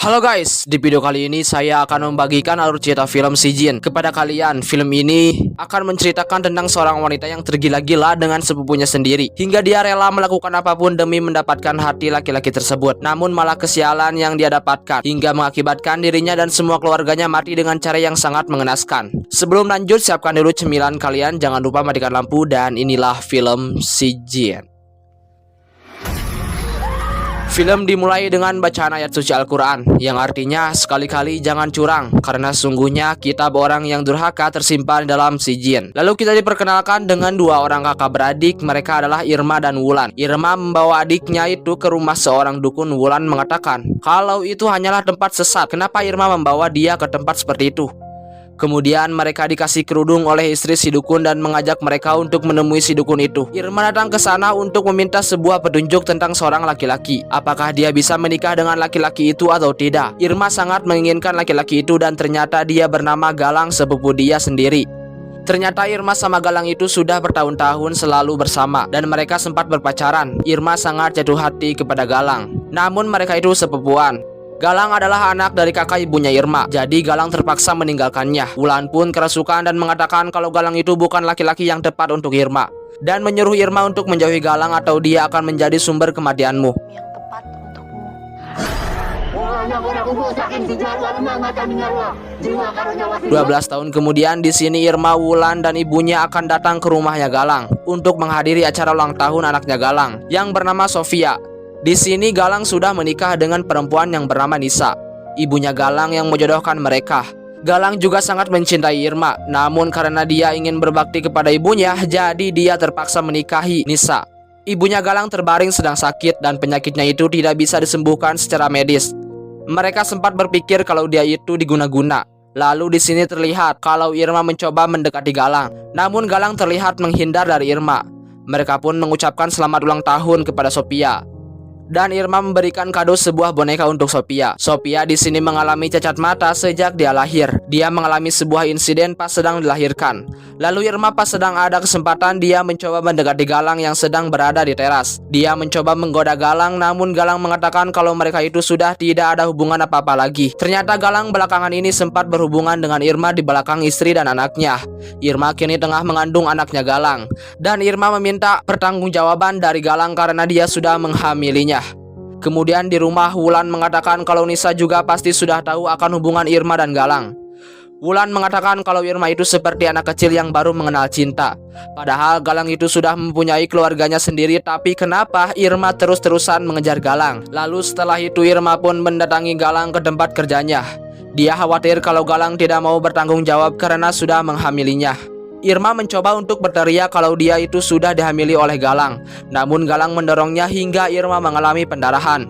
Halo guys, di video kali ini saya akan membagikan alur cerita film Si Jin kepada kalian. Film ini akan menceritakan tentang seorang wanita yang tergila-gila dengan sepupunya sendiri, hingga dia rela melakukan apapun demi mendapatkan hati laki-laki tersebut. Namun malah kesialan yang dia dapatkan, hingga mengakibatkan dirinya dan semua keluarganya mati dengan cara yang sangat mengenaskan. Sebelum lanjut, siapkan dulu cemilan kalian, jangan lupa matikan lampu, dan inilah film Si Jin. Film dimulai dengan bacaan ayat suci Al-Quran, yang artinya sekali-kali jangan curang, karena sungguhnya kitab orang yang durhaka tersimpan dalam Si Jin. Lalu kita diperkenalkan dengan dua orang kakak beradik, mereka adalah Irma dan Wulan. Irma membawa adiknya itu ke rumah seorang dukun. Wulan mengatakan kalau itu hanyalah tempat sesat. Kenapa Irma membawa dia ke tempat seperti itu? Kemudian mereka dikasih kerudung oleh istri si dukun dan mengajak mereka untuk menemui si dukun itu. Irma datang ke sana untuk meminta sebuah petunjuk tentang seorang laki-laki. Apakah dia bisa menikah dengan laki-laki itu atau tidak? Irma sangat menginginkan laki-laki itu dan ternyata dia bernama Galang, sepupu dia sendiri. Ternyata Irma sama Galang itu sudah bertahun-tahun selalu bersama dan mereka sempat berpacaran. Irma sangat jatuh hati kepada Galang. Namun mereka itu sepupuan. Galang adalah anak dari kakak ibunya Irma, jadi Galang terpaksa meninggalkannya. Wulan pun kerasukan dan mengatakan kalau Galang itu bukan laki-laki yang tepat untuk Irma, dan menyuruh Irma untuk menjauhi Galang atau dia akan menjadi sumber kematianmu. Yang tepat untukmu. 12 tahun kemudian, di sini Irma, Wulan, dan ibunya akan datang ke rumahnya Galang untuk menghadiri acara ulang tahun anaknya Galang yang bernama Sofia. Di sini Galang sudah menikah dengan perempuan yang bernama Nisa, ibunya Galang yang menjodohkan mereka. Galang juga sangat mencintai Irma, namun karena dia ingin berbakti kepada ibunya, jadi dia terpaksa menikahi Nisa. Ibunya Galang terbaring sedang sakit dan penyakitnya itu tidak bisa disembuhkan secara medis. Mereka sempat berpikir kalau dia itu diguna-guna. Lalu di sini terlihat kalau Irma mencoba mendekati Galang, namun Galang terlihat menghindar dari Irma. Mereka pun mengucapkan selamat ulang tahun kepada Sophia. Dan Irma memberikan kado sebuah boneka untuk Sophia. Sophia di sini mengalami cacat mata sejak dia lahir. Dia mengalami sebuah insiden pas sedang dilahirkan. Lalu Irma pas sedang ada kesempatan, dia mencoba mendekati Galang yang sedang berada di teras. Dia mencoba menggoda Galang, namun Galang mengatakan kalau mereka itu sudah tidak ada hubungan apa-apa lagi. Ternyata Galang belakangan ini sempat berhubungan dengan Irma di belakang istri dan anaknya. Irma kini tengah mengandung anaknya Galang, dan Irma meminta pertanggungjawaban dari Galang karena dia sudah menghamilinya. Kemudian di rumah, Wulan mengatakan kalau Nisa juga pasti sudah tahu akan hubungan Irma dan Galang. Wulan mengatakan kalau Irma itu seperti anak kecil yang baru mengenal cinta. Padahal Galang itu sudah mempunyai keluarganya sendiri, tapi kenapa Irma terus-terusan mengejar Galang? Lalu setelah itu Irma pun mendatangi Galang ke tempat kerjanya. Dia khawatir kalau Galang tidak mau bertanggung jawab karena sudah menghamilinya. Irma mencoba untuk berteriak kalau dia itu sudah dihamili oleh Galang, namun Galang mendorongnya hingga Irma mengalami pendarahan.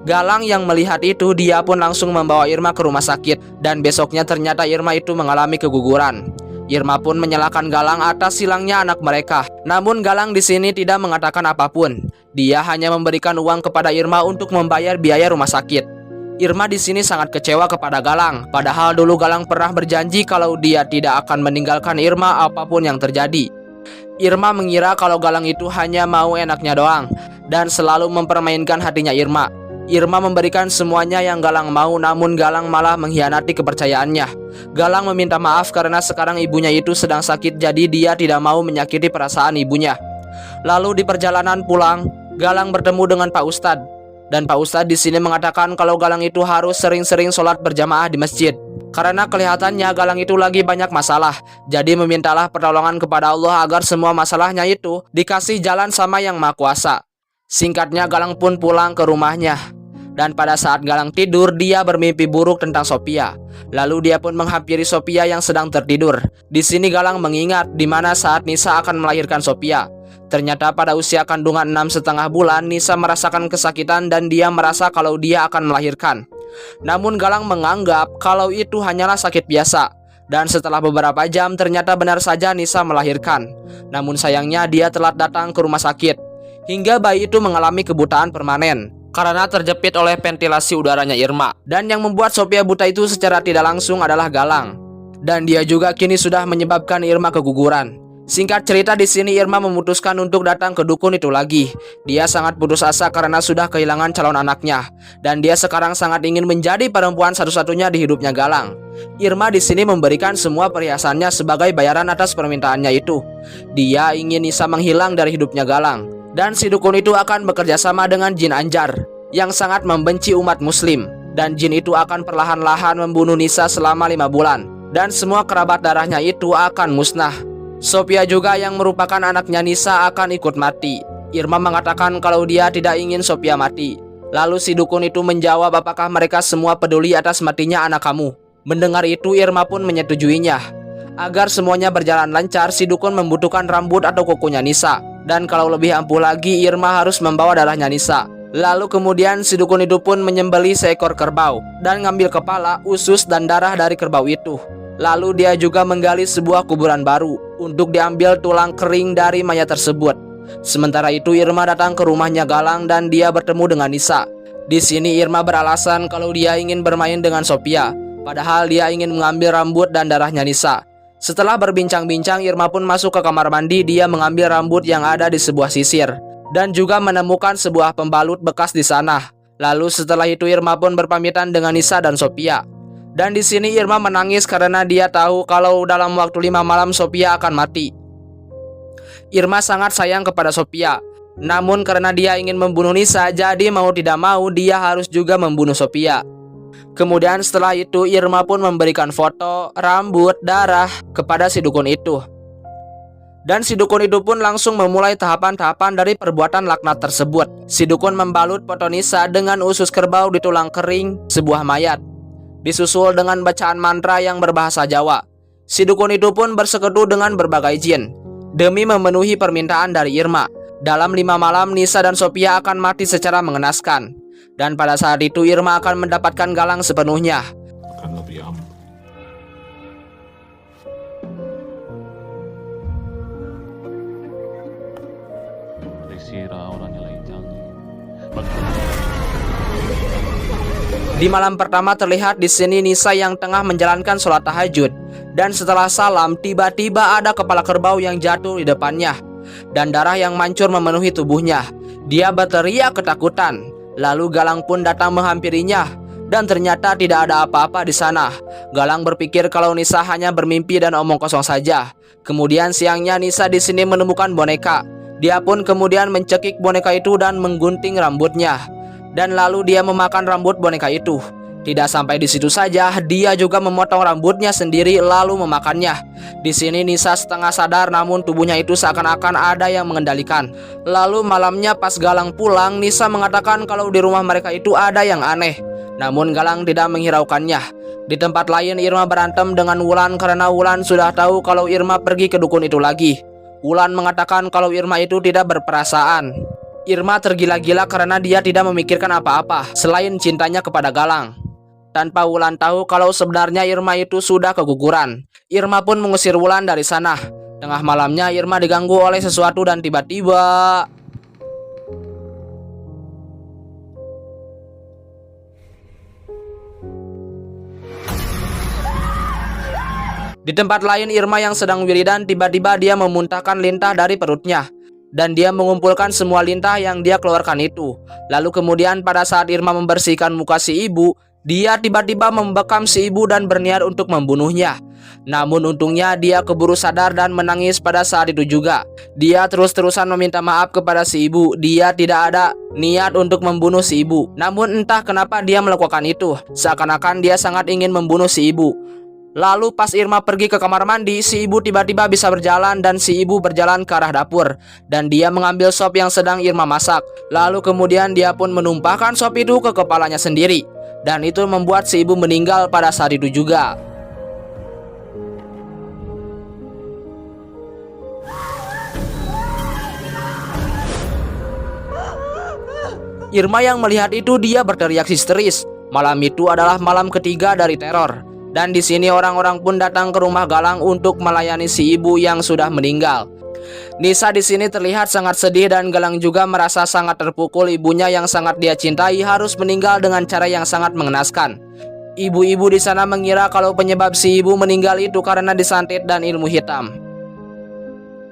Galang yang melihat itu, dia pun langsung membawa Irma ke rumah sakit, dan besoknya ternyata Irma itu mengalami keguguran. Irma pun menyalahkan Galang atas hilangnya anak mereka. Namun Galang di sini tidak mengatakan apapun. Dia hanya memberikan uang kepada Irma untuk membayar biaya rumah sakit. Irma di sini sangat kecewa kepada Galang. Padahal dulu Galang pernah berjanji kalau dia tidak akan meninggalkan Irma apapun yang terjadi. Irma mengira kalau Galang itu hanya mau enaknya doang dan selalu mempermainkan hatinya Irma. Irma memberikan semuanya yang Galang mau, namun Galang malah mengkhianati kepercayaannya. Galang meminta maaf karena sekarang ibunya itu sedang sakit, jadi dia tidak mau menyakiti perasaan ibunya. Lalu di perjalanan pulang, Galang bertemu dengan Pak Ustadz. Dan Pak Ustadz di sini mengatakan kalau Galang itu harus sering-sering sholat berjamaah di masjid, karena kelihatannya Galang itu lagi banyak masalah. Jadi memintalah pertolongan kepada Allah agar semua masalahnya itu dikasih jalan sama Yang Maha Kuasa. Singkatnya Galang pun pulang ke rumahnya. Dan pada saat Galang tidur, dia bermimpi buruk tentang Sophia. Lalu dia pun menghampiri Sophia yang sedang tertidur. Di sini Galang mengingat di mana saat Nisa akan melahirkan Sophia. Ternyata pada usia kandungan 6,5 bulan, Nisa merasakan kesakitan dan dia merasa kalau dia akan melahirkan. Namun Galang menganggap kalau itu hanyalah sakit biasa. Dan setelah beberapa jam, ternyata benar saja Nisa melahirkan. Namun sayangnya dia telat datang ke rumah sakit, hingga bayi itu mengalami kebutaan permanen karena terjepit oleh ventilasi udaranya Irma. Dan yang membuat Sophia buta itu secara tidak langsung adalah Galang. Dan dia juga kini sudah menyebabkan Irma keguguran. Singkat cerita di sini Irma memutuskan untuk datang ke dukun itu lagi. Dia sangat putus asa karena sudah kehilangan calon anaknya dan dia sekarang sangat ingin menjadi perempuan satu-satunya di hidupnya Galang. Irma di sini memberikan semua perhiasannya sebagai bayaran atas permintaannya itu. Dia ingin Nisa menghilang dari hidupnya Galang dan si dukun itu akan bekerja sama dengan jin Anjar yang sangat membenci umat muslim dan jin itu akan perlahan-lahan membunuh Nisa selama 5 bulan dan semua kerabat darahnya itu akan musnah. Sophia juga yang merupakan anaknya Nisa akan ikut mati. Irma mengatakan kalau dia tidak ingin Sophia mati. Lalu si dukun itu menjawab apakah mereka semua peduli atas matinya anak kamu. Mendengar itu Irma pun menyetujuinya. Agar semuanya berjalan lancar, si dukun membutuhkan rambut atau kukunya Nisa. Dan kalau lebih ampuh lagi, Irma harus membawa darahnya Nisa. Lalu kemudian si dukun itu pun menyembelih seekor kerbau dan ngambil kepala, usus dan darah dari kerbau itu. Lalu dia juga menggali sebuah kuburan baru untuk diambil tulang kering dari mayat tersebut. Sementara itu Irma datang ke rumahnya Galang dan dia bertemu dengan Nisa. Di sini Irma beralasan kalau dia ingin bermain dengan Sophia, padahal dia ingin mengambil rambut dan darahnya Nisa. Setelah berbincang-bincang, Irma pun masuk ke kamar mandi. Dia mengambil rambut yang ada di sebuah sisir dan juga menemukan sebuah pembalut bekas di sana. Lalu setelah itu Irma pun berpamitan dengan Nisa dan Sophia. Dan di sini Irma menangis karena dia tahu kalau dalam waktu 5 malam Sophia akan mati. Irma sangat sayang kepada Sophia. Namun karena dia ingin membunuh Nisa, jadi mau tidak mau dia harus juga membunuh Sophia. Kemudian setelah itu Irma pun memberikan foto, rambut, darah kepada si dukun itu. Dan si dukun itu pun langsung memulai tahapan-tahapan dari perbuatan laknat tersebut. Si dukun membalut foto Nisa dengan usus kerbau di tulang kering sebuah mayat, disusul dengan bacaan mantra yang berbahasa Jawa. Si dukun itu pun bersekutu dengan berbagai jin demi memenuhi permintaan dari Irma. Dalam 5 malam Nisa dan Sophia akan mati secara mengenaskan. Dan pada saat itu Irma akan mendapatkan Galang sepenuhnya. Akan lebih aman. Di malam pertama terlihat di sini Nisa yang tengah menjalankan sholat tahajud. Dan setelah salam, tiba-tiba ada kepala kerbau yang jatuh di depannya dan darah yang mancur memenuhi tubuhnya. Dia berteriak ketakutan. Lalu Galang pun datang menghampirinya dan ternyata tidak ada apa-apa di sana. Galang berpikir kalau Nisa hanya bermimpi dan omong kosong saja. Kemudian siangnya Nisa di sini menemukan boneka. Dia pun kemudian mencekik boneka itu dan menggunting rambutnya. Dan lalu dia memakan rambut boneka itu. Tidak sampai di situ saja, dia juga memotong rambutnya sendiri lalu memakannya. Di sini Nisa setengah sadar namun tubuhnya itu seakan-akan ada yang mengendalikan. Lalu malamnya pas Galang pulang, Nisa mengatakan kalau di rumah mereka itu ada yang aneh. Namun Galang tidak menghiraukannya. Di tempat lain Irma berantem dengan Wulan karena Wulan sudah tahu kalau Irma pergi ke dukun itu lagi. Wulan mengatakan kalau Irma itu tidak berperasaan. Irma tergila-gila karena dia tidak memikirkan apa-apa selain cintanya kepada Galang. Tanpa Wulan tahu kalau sebenarnya Irma itu sudah keguguran. Irma pun mengusir Wulan dari sana. Tengah malamnya Irma diganggu oleh sesuatu dan tiba-tiba di tempat lain Irma yang sedang wiridan tiba-tiba dia memuntahkan lintah dari perutnya. Dan dia mengumpulkan semua lintah yang dia keluarkan itu. Lalu kemudian pada saat Irma membersihkan muka si ibu, dia tiba-tiba membekam si ibu dan berniat untuk membunuhnya. Namun untungnya dia keburu sadar dan menangis pada saat itu juga. Dia terus-terusan meminta maaf kepada si ibu. Dia tidak ada niat untuk membunuh si ibu. Namun entah kenapa dia melakukan itu. Seakan-akan dia sangat ingin membunuh si ibu. Lalu pas Irma pergi ke kamar mandi, si ibu tiba-tiba bisa berjalan dan si ibu berjalan ke arah dapur. Dan dia mengambil sop yang sedang Irma masak. Lalu kemudian dia pun menumpahkan sop itu ke kepalanya sendiri. Dan itu membuat si ibu meninggal pada saat itu juga. Irma yang melihat itu dia berteriak histeris. Malam itu adalah malam ketiga dari teror. Dan di sini orang-orang pun datang ke rumah Galang untuk melayani si ibu yang sudah meninggal. Nisa di sini terlihat sangat sedih dan Galang juga merasa sangat terpukul ibunya yang sangat dia cintai harus meninggal dengan cara yang sangat mengenaskan. Ibu-ibu di sana mengira kalau penyebab si ibu meninggal itu karena disantet dan ilmu hitam.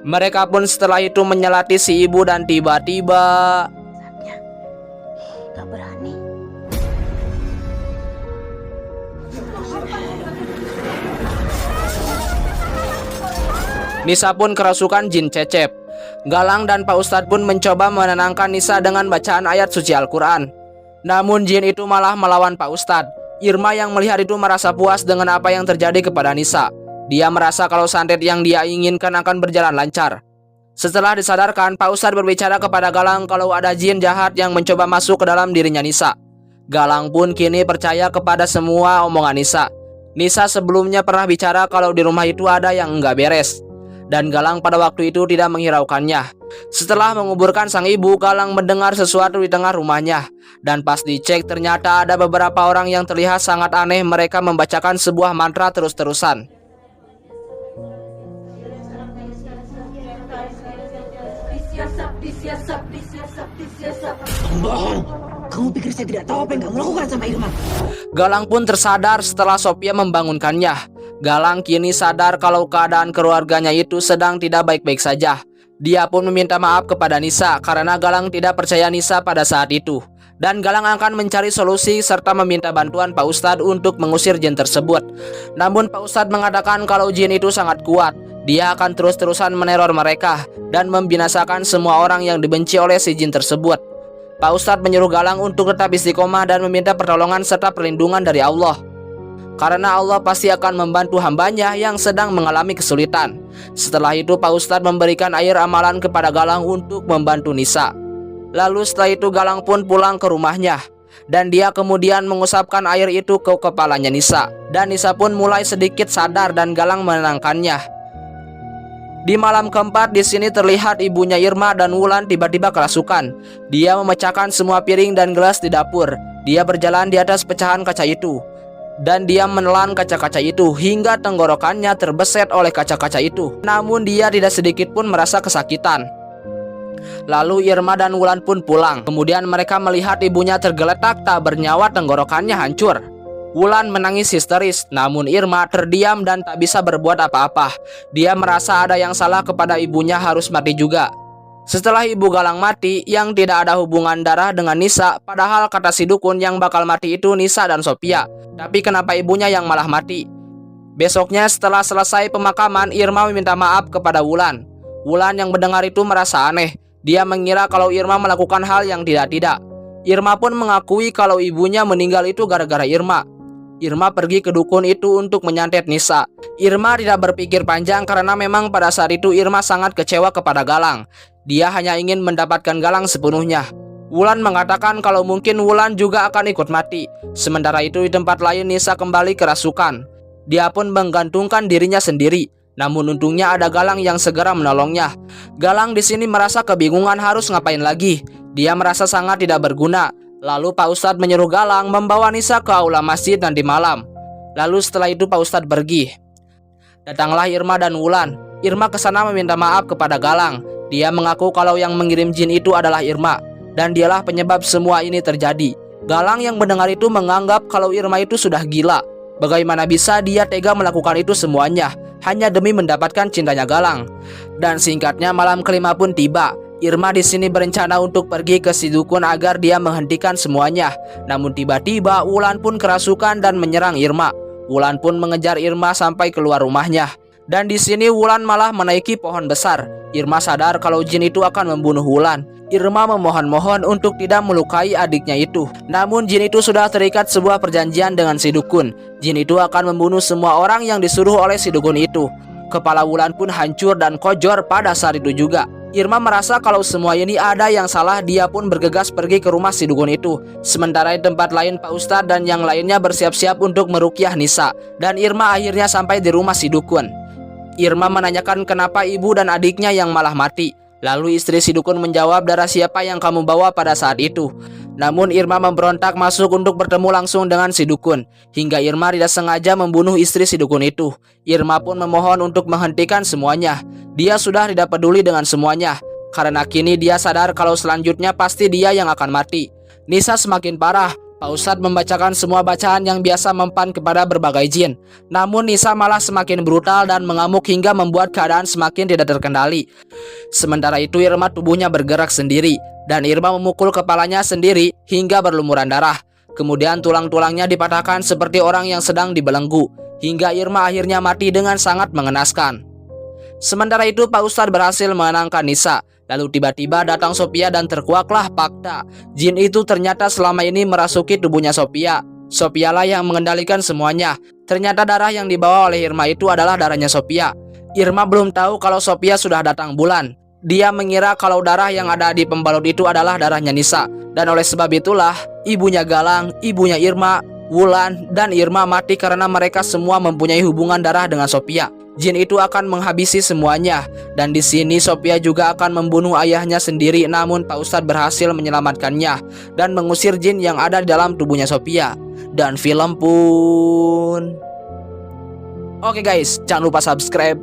Mereka pun setelah itu menyelati si ibu dan tiba-tiba Gak berani. Nisa pun kerasukan jin cecep. Galang dan Pak Ustadz pun mencoba menenangkan Nisa dengan bacaan ayat suci Al-Quran. Namun jin itu malah melawan Pak Ustadz. Irma yang melihat itu merasa puas dengan apa yang terjadi kepada Nisa. Dia merasa kalau santet yang dia inginkan akan berjalan lancar. Setelah disadarkan, Pak Ustadz berbicara kepada Galang kalau ada jin jahat yang mencoba masuk ke dalam dirinya Nisa. Galang pun kini percaya kepada semua omongan Nisa. Nisa sebelumnya pernah bicara kalau di rumah itu ada yang enggak beres. Dan Galang pada waktu itu tidak menghiraukannya. Setelah menguburkan sang ibu, Galang mendengar sesuatu di tengah rumahnya. Dan pas dicek ternyata ada beberapa orang yang terlihat sangat aneh. Mereka membacakan sebuah mantra terus-terusan. Bohong. Kamu pikir saya tidak tahu apa yang kamu lakukan sama Irma? Galang pun tersadar setelah Sophia membangunkannya. Galang kini sadar kalau keadaan keluarganya itu sedang tidak baik-baik saja. Dia pun meminta maaf kepada Nisa karena Galang tidak percaya Nisa pada saat itu. Dan Galang akan mencari solusi serta meminta bantuan Pak Ustadz untuk mengusir jin tersebut. Namun Pak Ustadz mengatakan kalau jin itu sangat kuat. Dia akan terus-terusan meneror mereka dan membinasakan semua orang yang dibenci oleh si jin tersebut. Pak Ustadz menyuruh Galang untuk tetap istiqomah dan meminta pertolongan serta perlindungan dari Allah. Karena Allah pasti akan membantu hambanya yang sedang mengalami kesulitan. Setelah itu Pak Ustadz memberikan air amalan kepada Galang untuk membantu Nisa. Lalu setelah itu Galang pun pulang ke rumahnya. Dan dia kemudian mengusapkan air itu ke kepalanya Nisa. Dan Nisa pun mulai sedikit sadar dan Galang menenangkannya. Di malam keempat di sini terlihat ibunya Irma dan Wulan tiba-tiba kerasukan. Dia memecahkan semua piring dan gelas di dapur. Dia berjalan di atas pecahan kaca itu. Dan dia menelan kaca-kaca itu hingga tenggorokannya terbeset oleh kaca-kaca itu. Namun dia tidak sedikit pun merasa kesakitan. Lalu Irma dan Wulan pun pulang. Kemudian mereka melihat ibunya tergeletak tak bernyawa, tenggorokannya hancur. Wulan menangis histeris, namun Irma terdiam dan tak bisa berbuat apa-apa. Dia merasa ada yang salah kepada ibunya harus mati juga. Setelah ibu Galang mati yang tidak ada hubungan darah dengan Nisa, padahal kata si dukun yang bakal mati itu Nisa dan Sophia. Tapi kenapa ibunya yang malah mati? Besoknya setelah selesai pemakaman, Irma meminta maaf kepada Wulan. Wulan yang mendengar itu merasa aneh. Dia mengira kalau Irma melakukan hal yang tidak-tidak. Irma pun mengakui kalau ibunya meninggal itu gara-gara Irma. Irma pergi ke dukun itu untuk menyantet Nisa. Irma tidak berpikir panjang karena memang pada saat itu Irma sangat kecewa kepada Galang. Dia hanya ingin mendapatkan Galang sepenuhnya. Wulan mengatakan kalau mungkin Wulan juga akan ikut mati. Sementara itu di tempat lain Nisa kembali kerasukan. Dia pun menggantungkan dirinya sendiri. Namun untungnya ada Galang yang segera menolongnya. Galang di sini merasa kebingungan harus ngapain lagi. Dia merasa sangat tidak berguna. Lalu Pak Ustadz menyuruh Galang membawa Nisa ke aula masjid nanti malam. Lalu setelah itu Pak Ustadz pergi. Datanglah Irma dan Wulan. Irma kesana meminta maaf kepada Galang. Dia mengaku kalau yang mengirim jin itu adalah Irma. Dan dialah penyebab semua ini terjadi. Galang yang mendengar itu menganggap kalau Irma itu sudah gila. Bagaimana bisa dia tega melakukan itu semuanya hanya demi mendapatkan cintanya Galang. Dan singkatnya malam kelima pun tiba. Irma di sini berencana untuk pergi ke si dukun agar dia menghentikan semuanya. Namun tiba-tiba Wulan pun kerasukan dan menyerang Irma. Wulan pun mengejar Irma sampai keluar rumahnya. Dan di sini Wulan malah menaiki pohon besar. Irma sadar kalau jin itu akan membunuh Wulan. Irma memohon-mohon untuk tidak melukai adiknya itu. Namun jin itu sudah terikat sebuah perjanjian dengan si dukun. Jin itu akan membunuh semua orang yang disuruh oleh si dukun itu. Kepala Wulan pun hancur dan kojor pada saat itu juga. Irma merasa kalau semua ini ada yang salah. Dia pun bergegas pergi ke rumah si dukun itu. Sementara di tempat lain Pak Ustadz dan yang lainnya bersiap-siap untuk merukyah Nisa. Dan Irma akhirnya sampai di rumah si dukun. Irma menanyakan kenapa ibu dan adiknya yang malah mati. Lalu istri si dukun menjawab, darah siapa yang kamu bawa pada saat itu? Namun Irma memberontak masuk untuk bertemu langsung dengan si dukun. Hingga Irma tidak sengaja membunuh istri si dukun itu. Irma pun memohon untuk menghentikan semuanya. Dia sudah tidak peduli dengan semuanya. Karena kini dia sadar kalau selanjutnya pasti dia yang akan mati. Nisa semakin parah. Pak Ustadz membacakan semua bacaan yang biasa mempan kepada berbagai jin. Namun Nisa malah semakin brutal dan mengamuk hingga membuat keadaan semakin tidak terkendali. Sementara itu Irma tubuhnya bergerak sendiri dan Irma memukul kepalanya sendiri hingga berlumuran darah. Kemudian tulang-tulangnya dipatahkan seperti orang yang sedang dibelenggu, hingga Irma akhirnya mati dengan sangat mengenaskan. Sementara itu Pak Ustadz berhasil menenangkan Nisa. Lalu tiba-tiba datang Sophia dan terkuaklah fakta. Jin itu ternyata selama ini merasuki tubuhnya Sophia. Sophia lah yang mengendalikan semuanya. Ternyata darah yang dibawa oleh Irma itu adalah darahnya Sophia. Irma belum tahu kalau Sophia sudah datang bulan. Dia mengira kalau darah yang ada di pembalut itu adalah darahnya Nisa. Dan oleh sebab itulah ibunya Galang, ibunya Irma, Wulan, dan Irma mati karena mereka semua mempunyai hubungan darah dengan Sophia. Jin itu akan menghabisi semuanya, dan di sini Sophia juga akan membunuh ayahnya sendiri. Namun Pak Ustadz berhasil menyelamatkannya dan mengusir jin yang ada di dalam tubuhnya Sophia. Dan film pun. Oke guys, jangan lupa subscribe,